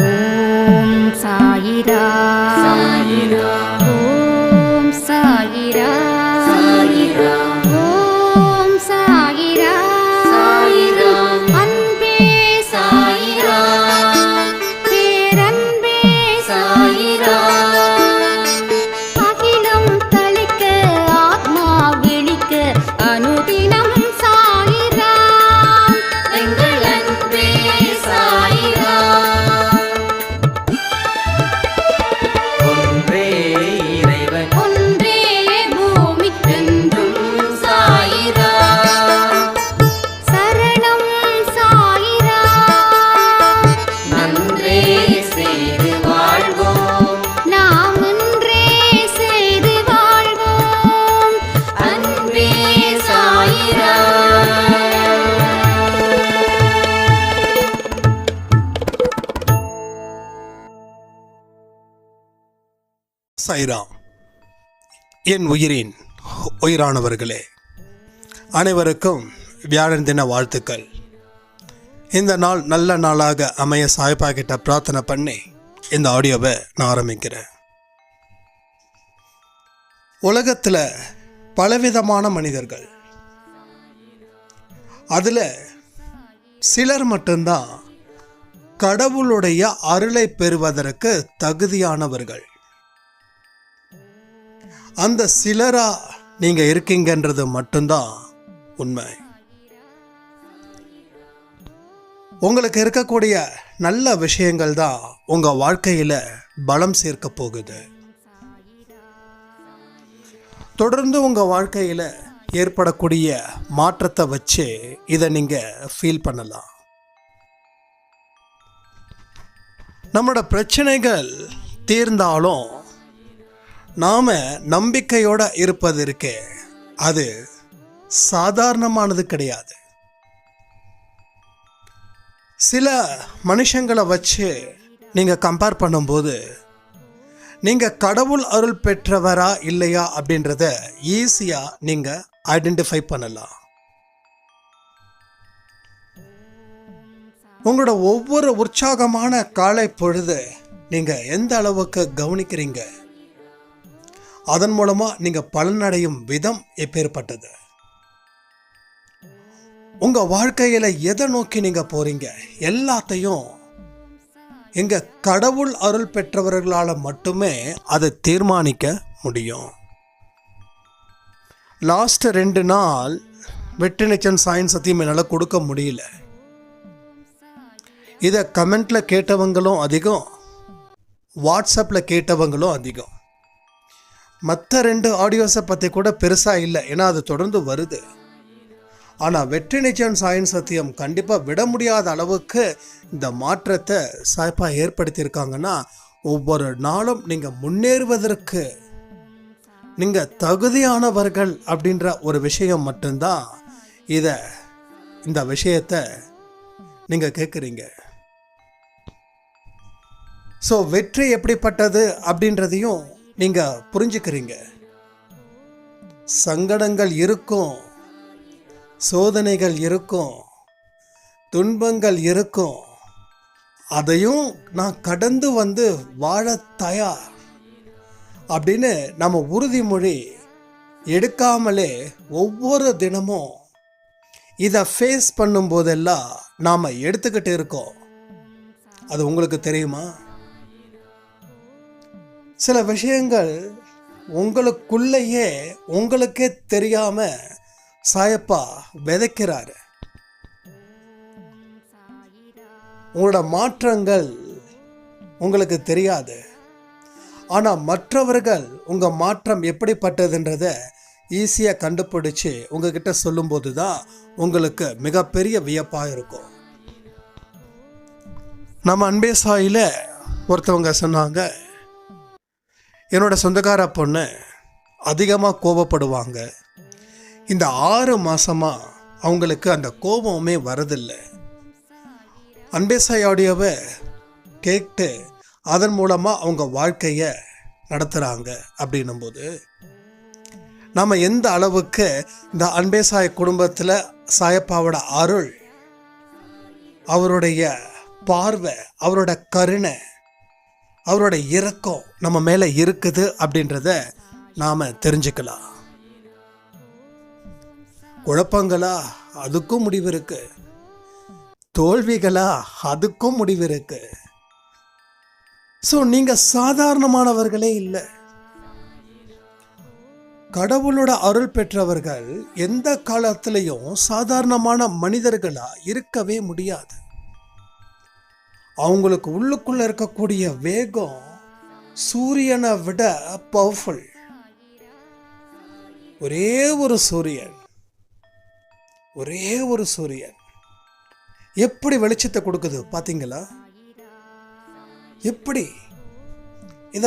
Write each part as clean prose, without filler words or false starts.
ஓம் சாயிரா சாயிரா ஓம் சாயிரா சாயிரா ஓம் சாயிரா சாயிரா அன்பே சாயிரா பேரன்பே சாயிரா அகிலம் தளிக்க ஆத்மா விழிக்க அனுதினம் சாயிரா எங்கள் அன்பே சாயிரா ஒன்றே இறைவன் ஒன்றே பூமிக்கென்றும் சாயிரா சரணம் சாயிரா நன்றே செய்து வாழ்வோம் நாம் ஒன்றே செய்து வாழ்வோம் அன்பே சாயிரா சாய்ராம். என் உயிரின் உயிரானவர்களே, அனைவருக்கும் வியாழன் தின வாழ்த்துக்கள். இந்த நாள் நல்ல நாளாக அமைய சாய்பா கிட்ட பிரார்த்தனை பண்ணி இந்த ஆடியோவை நான் ஆரம்பிக்கிறேன். உலகத்தில் பலவிதமான மனிதர்கள், அதில் சிலர் மட்டும்தான் கடவுளுடைய அருளை பெறுவதற்கு தகுதியானவர்கள். அந்த சிலரா நீங்க இருக்கீங்கன்றது மட்டும்தான் உண்மை. உங்களுக்கு இருக்கக்கூடிய நல்ல விஷயங்கள் தான் உங்க வாழ்க்கையில பலம் சேர்க்க போகுது. தொடர்ந்து உங்க வாழ்க்கையில ஏற்படக்கூடிய மாற்றத்தை வச்சு இதை நீங்க ஃபீல் பண்ணலாம். நம்மளோட பிரச்சனைகள் தீர்ந்தாலும் நாம நம்பிக்கையோட இருப்பது இருக்கே, அது சாதாரணமானது கிடையாது. சில மனுஷங்களை வச்சு நீங்க கம்பேர் பண்ணும்போது நீங்க கடவுள் அருள் பெற்றவரா இல்லையா அப்படின்றத ஈஸியா நீங்க ஐடென்டிஃபை பண்ணலாம். உங்களோட ஒவ்வொரு உற்சாகமான காலை பொழுது நீங்க எந்த அளவுக்கு கவனிக்கிறீங்க, அதன் மூலமா நீங்க பலனடையும் விதம் எப்பேற்பட்டது. உங்க வாழ்க்கையில எதை நோக்கி நீங்க போறீங்க எல்லாத்தையும் எங்க கடவுள் அருள் பெற்றவர்களால மட்டுமே அதை தீர்மானிக்க முடியும். லாஸ்ட் 2 நாள் வெற்றி நிச்சயம் சாயின் சத்தியம் என்னால் கொடுக்க முடியல. இதை கமெண்ட்ல கேட்டவங்களும் அதிகம், வாட்ஸ்அப்பில் கேட்டவங்களும் அதிகம். மற்ற 2 ஆடியோஸை பற்றி கூட பெருசாக இல்லை, ஏன்னா அது தொடர்ந்து வருது. ஆனால் வெற்றி நிச்சயம் சாயின் சத்தியம் கண்டிப்பாக விட முடியாத அளவுக்கு இந்த மாற்றத்தை சாய்பா ஏற்படுத்தியிருக்காங்கன்னா, ஒவ்வொரு நாளும் நீங்கள் முன்னேறுவதற்கு நீங்கள் தகுதியானவர்கள் அப்படின்ற ஒரு விஷயம் மட்டும்தான் இந்த விஷயத்தை நீங்கள் கேட்குறீங்க. ஸோ வெற்றி எப்படிப்பட்டது அப்படின்றதையும் நீங்க புரிஞ்சுக்கிறீங்க. சங்கடங்கள் இருக்கும், சோதனைகள் இருக்கும், துன்பங்கள் இருக்கும். அதையும் நான் கடந்து வந்து வாழ தயார் அப்படின்னு நம்ம உறுதிமொழி எடுக்காமலே ஒவ்வொரு தினமும் இதை ஃபேஸ் பண்ணும்போதெல்லாம் நாம் எடுத்துக்கிட்டு இருக்கோம். அது உங்களுக்கு தெரியுமா? சில விஷயங்கள் உங்களுக்குள்ளேயே உங்களுக்கே தெரியாம சாயப்பா விதைக்கிறாரு. உங்களோட மாற்றங்கள் உங்களுக்கு தெரியாது, ஆனா மற்றவர்கள் உங்க மாற்றம் எப்படிப்பட்டதுன்றத ஈஸியா கண்டுபிடிச்சு உங்ககிட்ட சொல்லும்போது தான் உங்களுக்கு மிகப்பெரிய வியப்பா இருக்கும். நம்ம அன்பே சாயில ஒருத்தவங்க சொன்னாங்க, என்னோட சொந்தக்கார பொண்ணு அதிகமாக கோபப்படுவாங்க, இந்த 6 மாதமாக அவங்களுக்கு அந்த கோபமே வரதில்லை. அன்பேசாய் ஆடியோவை கேட்டு அதன் மூலமாக அவங்க வாழ்க்கையை நடத்துகிறாங்க. அப்படின்னும்போது நம்ம எந்த அளவுக்கு இந்த அன்பேசாய் குடும்பத்தில் சாயப்பாவோட அருள், அவருடைய பார்வை, அவரோட கருணை, அவரோட இரக்கம் நம்ம மேல இருக்குது அப்படின்றத நாம தெரிஞ்சுக்கலாம். குழப்பங்களா, அதுக்கும் முடிவு இருக்கு. தோல்விகளா, அதுக்கும் முடிவு இருக்கு. ஸோ நீங்க சாதாரணமானவர்களே இல்லை. கடவுளோட அருள் பெற்றவர்கள் எந்த காலத்திலையும் சாதாரணமான மனிதர்களா இருக்கவே முடியாது. அவங்களுக்கு உள்ளுக்குள்ள இருக்கக்கூடிய வேகம் சூரியனை விட பவர்ஃபுல். ஒரே ஒரு சூரியன் எப்படி வெளிச்சத்தை கொடுக்குது பாத்தீங்களா? எப்படி இத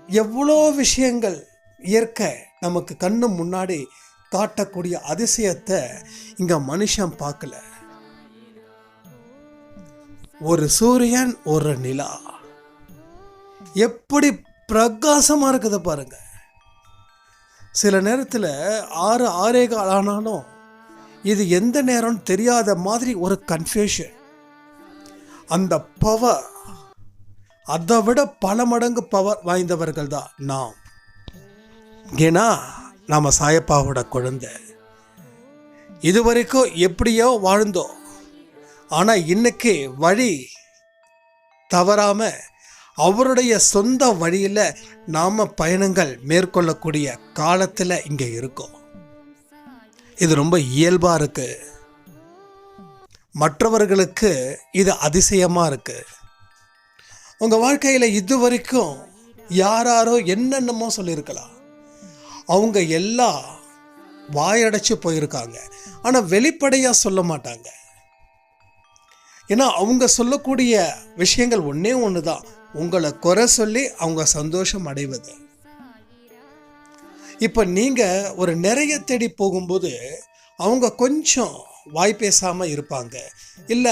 எவ்வளோ விஷயங்கள் இயற்கை நமக்கு கண்ணு முன்னாடி காட்டக்கூடிய அதிசயத்தை இங்க மனுஷன் பார்க்கல. ஒரு சூரியன், ஒரு நிலா, எப்படி பிரகாசமா இருக்குது பாருங்க. சில நேரத்தில் 6 ஆனாலும் இது எந்த நேரம் தெரியாத மாதிரி ஒரு கன்ஃபியூஷன். அந்த பவர், அதை விட பல மடங்கு பவர் வாய்ந்தவர்கள் தான் நாம். ஏன்னா நாம சாயப்பாவோட குழந்தை. இதுவரைக்கும் எப்படியோ வாழ்ந்தோம். ஆனா இன்னைக்கு வழி தவறாம அவருடைய சொந்த வழியில நாம பயணங்கள் மேற்கொள்ளக்கூடிய காலத்துல இங்க இருக்கோம். இது ரொம்ப இயல்பா இருக்கு. மற்றவர்களுக்கு இது அதிசயமா இருக்கு. உங்க வாழ்க்கையில இதுவரைக்கும் யாரோ என்னென்னமோ சொல்லியிருக்கலாம். அவங்க எல்லாம் வாயடைச்சு போயிருக்காங்க. ஆனா வெளிப்படையா சொல்ல மாட்டாங்க. ஏன்னா அவங்க சொல்லக்கூடிய விஷயங்கள் ஒன்னே ஒண்ணுதான், உங்களை குறை சொல்லி அவங்க சந்தோஷம் அடைவது. இப்ப நீங்க ஒரு நிறைய தேடி போகும்போது அவங்க கொஞ்சம் வாய் பேசாம இருப்பாங்க, இல்ல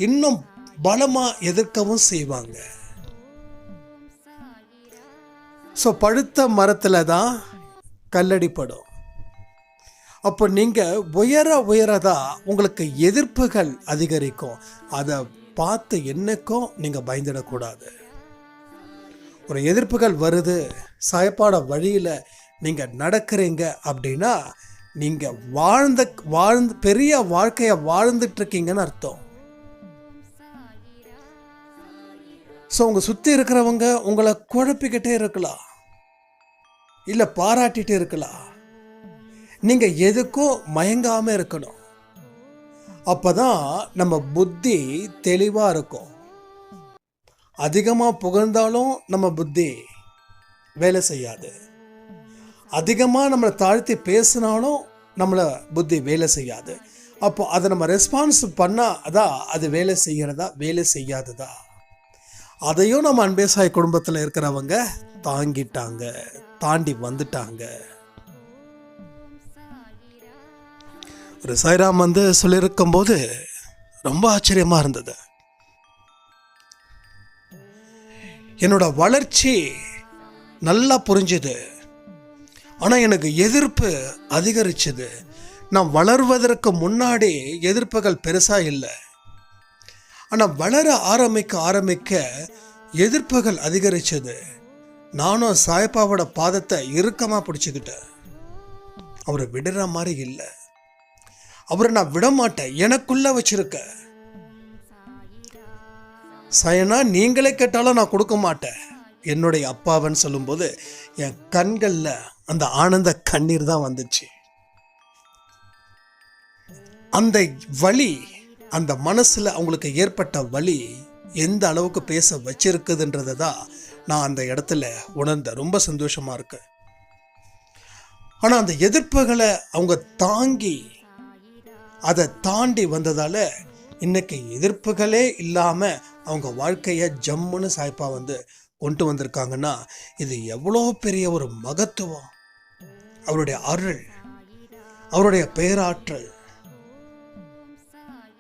இன்னும் பலமா எதிர்க்கவும் செய்வாங்க. ஸோ பழுத்த மரத்துல தான் கல்லடிப்படும். அப்போ நீங்க உயரதான் உங்களுக்கு எதிர்ப்புகள் அதிகரிக்கும். அதை பார்த்து என்னைக்கும் நீங்க பயந்துடக்கூடாது. ஒரு எதிர்ப்புகள் வருது, சாயப்பாட வழியில நீங்க நடக்கிறீங்க அப்படின்னா நீங்க வாழ்ந்து பெரிய வாழ்க்கைய வாழ்ந்துட்டு இருக்கீங்கன்னு அர்த்தம். ஸோ உங்க சுத்தி இருக்கிறவங்க உங்களை குழப்பிக்கிட்டே இருக்கலாம், இல்ல பாராட்டிட்டு இருக்கலாம். நீங்க எதுக்கும் மயங்காம இருக்கணும். அப்பதான் நம்ம புத்தி தெளிவா இருக்கும். அதிகமா புகழ்ந்தாலும் நம்ம புத்தி வேலை செய்யாது. அதிகமா நம்மளை தாழ்த்தி பேசினாலும் நம்மள புத்தி வேலை செய்யாது. அப்போ அதை நம்ம ரெஸ்பான்ஸ் பண்ணா அதான் அது வேலை செய்யறதா வேலை செய்யாததா. அதையும் நம்ம அன்பேசாய் குடும்பத்தில் இருக்கிறவங்க தாண்டி வந்துட்டாங்க. ஒரு சாய்ராம் சொல்லியிருக்கும் போது ரொம்ப ஆச்சரியமா இருந்தது. என்னோட வளர்ச்சி நல்லா புரிஞ்சுது, ஆனா எனக்கு எதிர்ப்பு அதிகரிச்சது. நான் வளர்வதற்கு முன்னாடி எதிர்ப்புகள் பெருசா இல்லை, ஆனா வளர ஆரம்பிக்க எதிர்ப்புகள் அதிகரிச்சது. நானும் சாயப்பாவோட பாதத்தை இறுக்கமா பிடிச்சுக்கிட்டேன். அவரை விடுற மாதிரி இல்லை. அவரை நான் விட மாட்டேன், எனக்குள்ள வச்சிருக்க. சாயனா நீங்களே கேட்டாலும் நான் கொடுக்க மாட்டேன், என்னுடைய அப்பாவன்னு சொல்லும்போது என் கண்கள்ல அந்த ஆனந்த கண்ணீர் தான் வந்துச்சு. அந்த வலி, அந்த மனசுல அவங்களுக்கு ஏற்பட்ட வலி எந்த அளவுக்கு பேச வச்சிருக்குதுன்றதை தான் நான் அந்த இடத்துல உணர்ந்த. ரொம்ப சந்தோஷமா இருக்கு. ஆனா அந்த எதிர்ப்புகளை அவங்க அதை தாண்டி வந்ததால இன்னைக்கு எதிர்ப்புகளே இல்லாம அவங்க வாழ்க்கைய ஜம்முன்னு சாய்ப்பா கொண்டு வந்திருக்காங்கன்னா இது எவ்வளோ பெரிய ஒரு மகத்துவம். அவருடைய அருள், அவருடைய பேராற்றல்,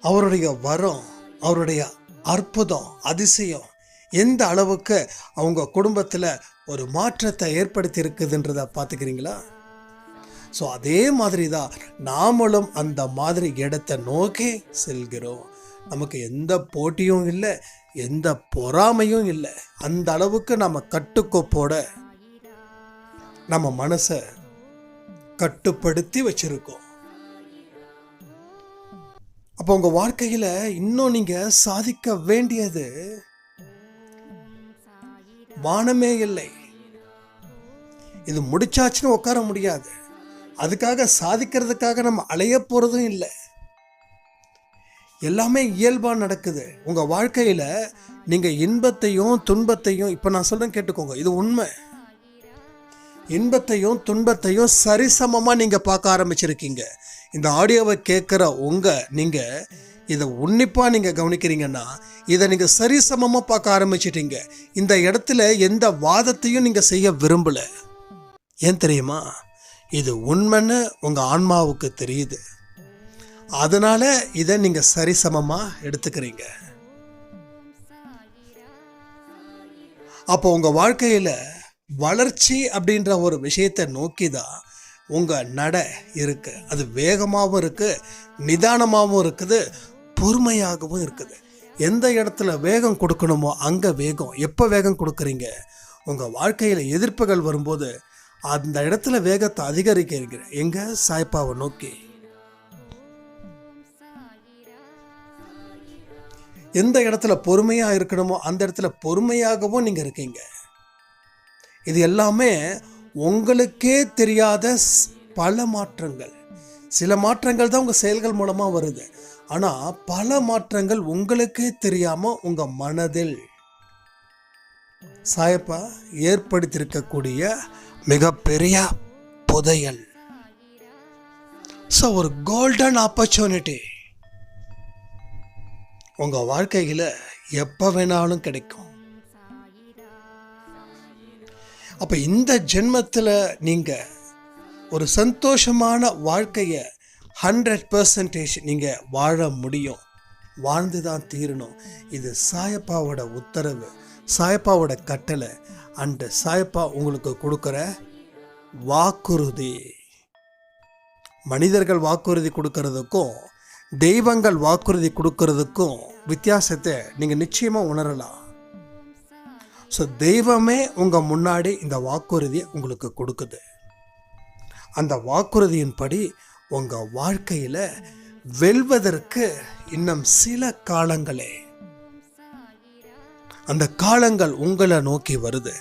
அவருடைய வரம், அவருடைய அற்புதம், அதிசயம் எந்த அளவுக்கு அவங்க குடும்பத்தில் ஒரு மாற்றத்தை ஏற்படுத்தி இருக்குதுன்றத பார்த்துக்கிறீங்களா? ஸோ அதே மாதிரி தான் நாமளும் அந்த மாதிரி இடத்தை நோக்கி செல்கிறோம். நமக்கு எந்த போட்டியும் இல்லை, எந்த பொறாமையும் இல்லை. அந்த அளவுக்கு நம்ம கட்டுக்கோப்போட நம்ம மனசை கட்டுப்படுத்தி வச்சிருக்கோம். அப்போ உங்க வாழ்க்கையில இன்னும் நீங்க சாதிக்க வேண்டியது வானமே இல்லை. இது முடிச்சாச்சுன்னு உட்கார முடியாது. அதுக்காக சாதிக்கிறதுக்காக நம்ம அலைய போறதும் இல்லை. எல்லாமே இயல்பா நடக்குது. உங்க வாழ்க்கையில நீங்க இன்பத்தையும் துன்பத்தையும், இப்ப நான் சொல்றேன் கேட்டுக்கோங்க, இது உண்மை. இன்பத்தையும் துன்பத்தையும் சரிசமமா நீங்க பார்க்க ஆரம்பிச்சிருக்கீங்க. இந்த ஆடியோவை கேட்குற நீங்க இதை உன்னிப்பா நீங்க கவனிக்கிறீங்கன்னா இதை நீங்க சரிசமமா பார்க்க ஆரம்பிச்சிட்டீங்க. இந்த இடத்துல எந்த வாதத்தையும் நீங்க செய்ய விரும்பல. ஏன் தெரியுமா? இது உண்மைன்னு உங்க ஆன்மாவுக்கு தெரியுது. அதனால இதை நீங்க சரிசமமா எடுத்துக்கிறீங்க. அப்போ உங்க வாழ்க்கையில வளர்ச்சி அப்படின்ற ஒரு விஷயத்தை நோக்கி தான் உங்க நட இருக்கு. அது வேகமாகவும் இருக்கு, நிதானமாகவும் இருக்குது, பொறுமையாகவும் இருக்குது. எந்த இடத்துல வேகம் கொடுக்கணுமோ அங்க வேகம். எப்போ வேகம் கொடுக்குறீங்க? உங்க வாழ்க்கையில எதிர்ப்புகள் வரும்போது அந்த இடத்துல வேகத்தை அதிகரிக்கிறீங்க. எங்க? சாய்பாவை நோக்கி. எந்த இடத்துல பொறுமையா இருக்கணுமோ அந்த இடத்துல பொறுமையாகவும் நீங்க இருக்கீங்க. இது எல்லாமே உங்களுக்கே தெரியாத பல மாற்றங்கள். சில மாற்றங்கள் தான் உங்க செயல்கள் மூலமா வருது. ஆனா பல மாற்றங்கள் உங்களுக்கே தெரியாம உங்க மனதில் சாயப்பா ஏற்படுத்தியிருக்கக்கூடிய மிகப்பெரிய புதையல். ஸோ ஒரு கோல்டன் ஆப்பர்ச்சுனிட்டி உங்க வாழ்க்கையில எப்ப வேணாலும் கிடைக்கும். அப்ப இந்த ஜென்மத்தில் நீங்க ஒரு சந்தோஷமான வாழ்க்கைய 100% நீங்க வாழ முடியும். வாழ்ந்துதான் தீரணும். இது சாயப்பாவோட உத்தரவு, சாயப்பாவோட கட்டளை, அண்ட் சாயப்பா உங்களுக்கு கொடுக்குற வாக்குறுதி. மனிதர்கள் வாக்குறுதி கொடுக்கறதுக்கும் தெய்வங்கள் வாக்குறுதி கொடுக்கறதுக்கும் வித்தியாசத்தை நீங்க நிச்சயமா உணரலாம். ஸோ தெய்வமே உங்க முன்னாடி இந்த வாக்குறுதியை உங்களுக்கு கொடுக்குது. அந்த வாக்குறுதியின்படி உங்க வாழ்க்கையில வெல்வதற்கு இன்னும் சில காலங்களே. அந்த காலங்கள் உங்களை நோக்கி வருது.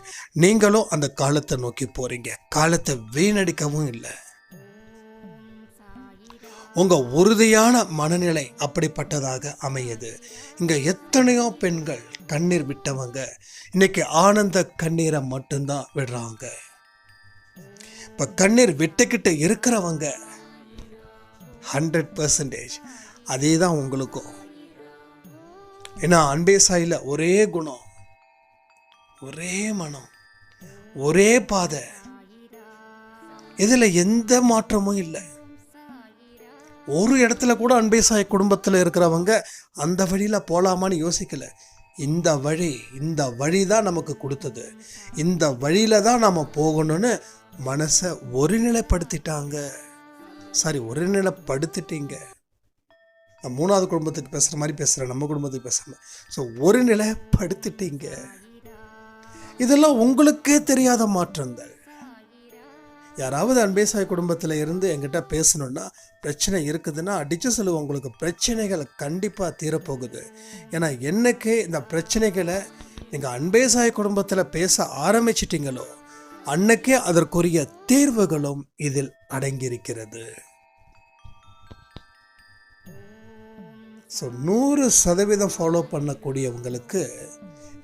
நீங்களும் அந்த காலத்தை நோக்கி போறீங்க. காலத்தை வீணடிக்கவும் இல்லை. உங்க உறுதியான மனநிலை அப்படிப்பட்டதாக அமையுது. இங்க எத்தனையோ பெண்கள் கண்ணீர் விட்டவங்க இன்னைக்கு ஆனந்த கண்ணீரை மட்டும்தான் விடுறாங்க. இப்ப கண்ணீர் விட்டுக்கிட்டு இருக்கிறவங்க 100% அதே தான் உங்களுக்கும். ஏன்னா அன்பே சாயில ஒரே குணம், ஒரே மனம், ஒரே பாதை. இதுல எந்த மாற்றமும் இல்லை. ஒரு இடத்துல கூட அன்பே சாய் குடும்பத்தில் இருக்கிறவங்க அந்த வழியில போலாமான்னு யோசிக்கல. இந்த வழி தான் நமக்கு கொடுத்தது, இந்த வழியில தான் நாம போகணும்னு மனசை ஒருநிலைப்படுத்திட்டாங்க. ஒருநிலைப்படுத்திட்டீங்க. நான் 3வது குடும்பத்துக்கு பேசுற மாதிரி பேசுறேன், நம்ம குடும்பத்துக்கு பேசுறேன். ஸோ ஒருநிலைப்படுத்திட்டீங்க. இதெல்லாம் உங்களுக்கே தெரியாத மாற்றங்கள். யாராவது அன்பே சாய் குடும்பத்தில் இருந்து என்கிட்ட பேசணுன்னா பிரச்சனை இருக்குதுன்னா அடித்து சொல்லுவோம். உங்களுக்கு பிரச்சனைகள் கண்டிப்பாக தீரப்போகுது. ஏன்னா என்னைக்கு இந்த பிரச்சனைகளை நீங்கள் அன்பே சாய் குடும்பத்தில் பேச ஆரம்பிச்சிட்டிங்களோ அன்னைக்கே அதற்குரிய தீர்வுகளும் இதில் அடங்கியிருக்கிறது. ஸோ 100% ஃபாலோ பண்ணக்கூடியவங்களுக்கு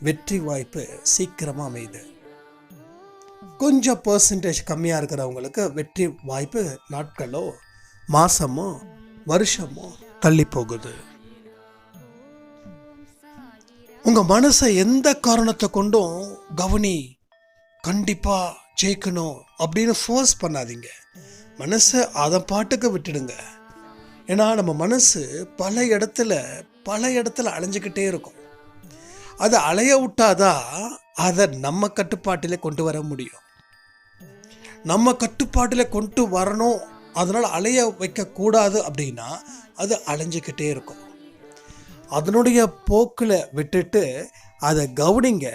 வெற்றி வாய்ப்பு சீக்கிரமாக அமையுது. கொஞ்சம் % கம்மியாக இருக்கிறவங்களுக்கு வெற்றி வாய்ப்பு நாட்களோ மாசமோ வருஷமோ தள்ளி போகுது. உங்க மனசை எந்த காரணத்தை கொண்டும் கவனி, கண்டிப்பா ஜெயிக்கணும் அப்படின்னு ஃபோர்ஸ் பண்ணாதீங்க. மனசை அதை பாட்டுக்கு விட்டுடுங்க. ஏன்னா நம்ம மனசு பல இடத்துல அலைஞ்சிக்கிட்டே இருக்கும். அதை அலைய விட்டாதான் அதை நம்ம கட்டுப்பாட்டிலே கொண்டு வர முடியும். நம்ம கட்டுப்பாட்டில் கொண்டு வரணும், அதனால் அலைய வைக்கக்கூடாது அப்படின்னா அது அலைஞ்சிக்கிட்டே இருக்கும். அதனுடைய போக்கில் விட்டுட்டு அதை கவனிங்க.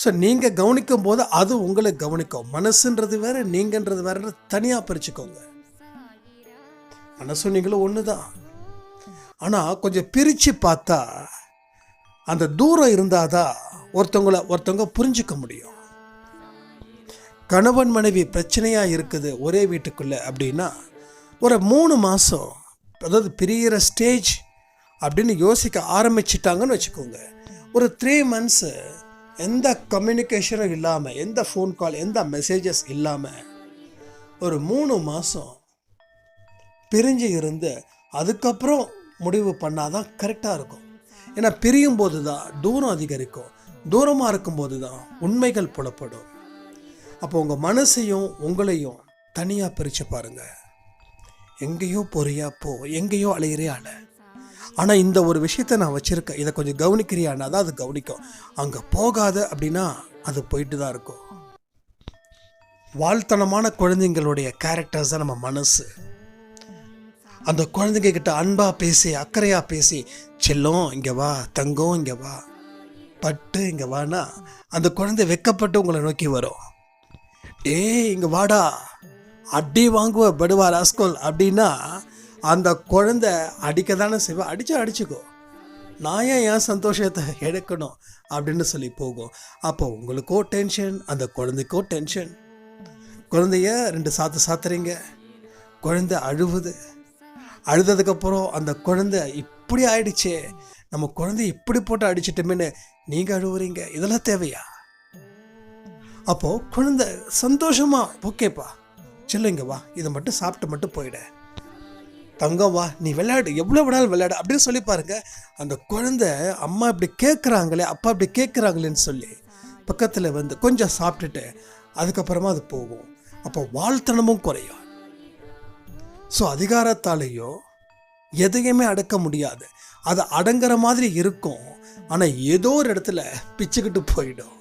ஸோ நீங்கள் கவனிக்கும் போது அது உங்களை கவனிக்கும். மனசுன்றது வேறு, நீங்கன்றது வேறு தனியாக பிரிச்சுக்கோங்க. மனசும் நீங்களும் ஒன்று தான். ஆனால் கொஞ்சம் பிரித்து பார்த்தா அந்த தூரம் இருந்தால் தான் ஒருத்தவங்க புரிஞ்சிக்க முடியும். கணவன் மனைவி பிரச்சனையாக இருக்குது ஒரே வீட்டுக்குள்ளே அப்படின்னா ஒரு 3 மாதம், அதாவது பிரியிற ஸ்டேஜ் அப்படின்னு யோசிக்க ஆரம்பிச்சிட்டாங்கன்னு வச்சுக்கோங்க. ஒரு 3 months எந்த கம்யூனிகேஷனும் இல்லாமல், எந்த ஃபோன் கால், எந்த மெசேஜஸ் இல்லாமல் ஒரு 3 மாதம் பிரிஞ்சு இருந்து அதுக்கப்புறம் முடிவு பண்ணாதான் கரெக்டாக இருக்கும். ஏன்னா பிரியும் போது தான் தூரம் அதிகரிக்கும். தூரமாக இருக்கும்போது தான் உண்மைகள் புலப்படும். அப்போ உங்கள் மனசையும் உங்களையும் தனியாக பிரித்து பாருங்கள். எங்கேயோ போறியா போ, எங்கேயோ அலையிறியா அலை. ஆனால் இந்த ஒரு விஷயத்தை நான் வச்சுருக்கேன், இதை கொஞ்சம் கவனிக்கிறியானா தான் அது கவனிக்கும். அங்கே போகாத அப்படின்னா அது போயிட்டு தான் இருக்கும். வாழ்த்தனமான குழந்தைங்களுடைய கேரக்டர்ஸ் தான் நம்ம மனசு. அந்த குழந்தைங்க கிட்ட அன்பாக பேசி, அக்கறையாக பேசி, செல்லம் இங்கே வா, தங்கம் இங்கே வா, பட்டு இங்கே வானா அந்த குழந்தை வெக்கப்பட்டு உங்களை நோக்கி வரும். இங்கே வாடா, அடி வாங்குவ படுவா ராஸ்கோல் அப்படின்னா அந்த குழந்தை அடிக்க தானே செய்வா. அடிச்சுக்கோ, நான் ஏன் சந்தோஷத்தை எடுக்கணும் அப்படின்னு சொல்லி போகும். அப்போ உங்களுக்கோ டென்ஷன், அந்த குழந்தைக்கோ டென்ஷன். குழந்தைய 2 சாத்துறீங்க, குழந்தை அழுவுது. அழுததுக்கப்புறம் அந்த குழந்தை இப்படி ஆயிடுச்சே, நம்ம குழந்தை இப்படி போட்டு அடிச்சிட்டோமேன்னு நீங்கள் அழுவுறீங்க. இதெல்லாம் தேவையா? அப்போது குழந்தை சந்தோஷமா ஓகேப்பா சொல்லுங்க வா, இதை மட்டும் சாப்பிட்டு மட்டும் போயிட, தங்கம் வா நீ விளையாடு, எவ்வளோ விடாலும் விளையாடு அப்படின்னு சொல்லி பாருங்க. அந்த குழந்தை அம்மா இப்படி கேட்குறாங்களே, அப்பா இப்படி கேட்குறாங்களேன்னு சொல்லி பக்கத்தில் வந்து கொஞ்சம் சாப்பிட்டுட்டு அதுக்கப்புறமா அது போகும். அப்போ வாழ்த்தனமும் குறையும். ஸோ அதிகாரத்தாலேயோ எதையுமே அடக்க முடியாது. அது அடங்குற மாதிரி இருக்கும், ஆனால் ஏதோ ஒரு இடத்துல பிச்சுக்கிட்டு போயிடும்.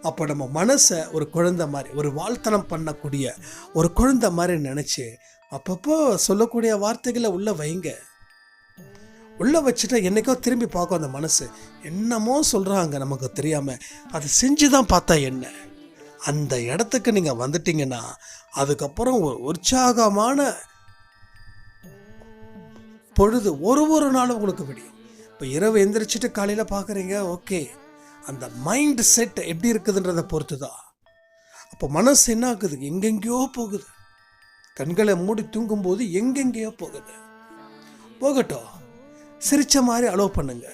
அப்போ நம்ம மனசை ஒரு குழந்தை மாதிரி, ஒரு வாழ்த்தனம் பண்ணக்கூடிய ஒரு குழந்தை மாதிரி நினச்சி அப்பப்போ சொல்லக்கூடிய வார்த்தைகளை உள்ளே வைங்க. உள்ளே வச்சுட்டா என்றைக்கோ திரும்பி பார்க்கும் அந்த மனசு. என்னமோ சொல்கிறாங்க நமக்கு தெரியாமல், அது செஞ்சு தான் பார்த்தா என்ன. அந்த இடத்துக்கு நீங்கள் வந்துட்டீங்கன்னா அதுக்கப்புறம் ஒரு உற்சாகமான பொழுது ஒரு நாளும் உங்களுக்கு விடியும். இப்போ இரவு எந்திரிச்சிட்டு காலையில் பார்க்குறீங்க, ஓகே, அந்த மைண்ட் செட் எப்படி இருக்குதுன்றதை பொறுத்து தான். அப்போ மனசு என்ன ஆகுது, எங்கெங்கேயோ போகுது. கண்களை மூடி தூங்கும்போது எங்கெங்கேயோ போகுது. போகட்டும், சிரிச்ச மாதிரி அலோவ் பண்ணுங்க.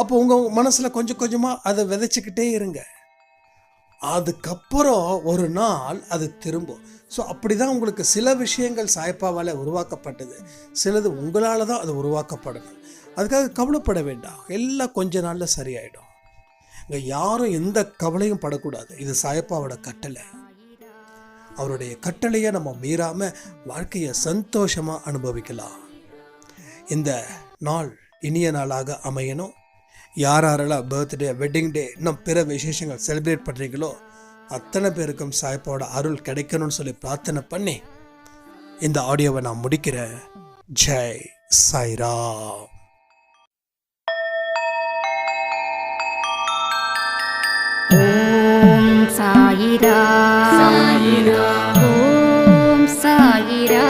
அப்போ உங்கள் மனசில் கொஞ்சம் கொஞ்சமாக அதை விதைச்சிக்கிட்டே இருங்க. அதுக்கப்புறம் ஒரு நாள் அது திரும்பும். ஸோ அப்படி தான் உங்களுக்கு சில விஷயங்கள் சாயப்பாவால் உருவாக்கப்பட்டது, சிலது உங்களால் தான் அது உருவாக்கப்படணும். அதுக்காக கவலைப்பட வேண்டாம், எல்லாம் கொஞ்ச நாளில் சரியாயிடும். இங்கே யாரும் எந்த கவலையும் படக்கூடாது. இது சாயப்பாவோட கட்டளை. அவருடைய கட்டளையை நம்ம மீறாமல் வாழ்க்கையை சந்தோஷமாக அனுபவிக்கலாம். இந்த நாள் இனிய நாளாக அமையணும். யாரெல்லாம் பர்த்டே, வெட்டிங் டே, இன்னும் பிற விசேஷங்கள் செலிப்ரேட் பண்ணுறீங்களோ அத்தனை பேருக்கும் சாயப்பாவோட அருள் கிடைக்கணும்னு சொல்லி பிரார்த்தனை பண்ணி இந்த ஆடியோவை நான் முடிக்கிறேன். ஜெய் சாய்ராம். ஓம் சாயிரா, சாயிரா, ஓம் சாயிரா.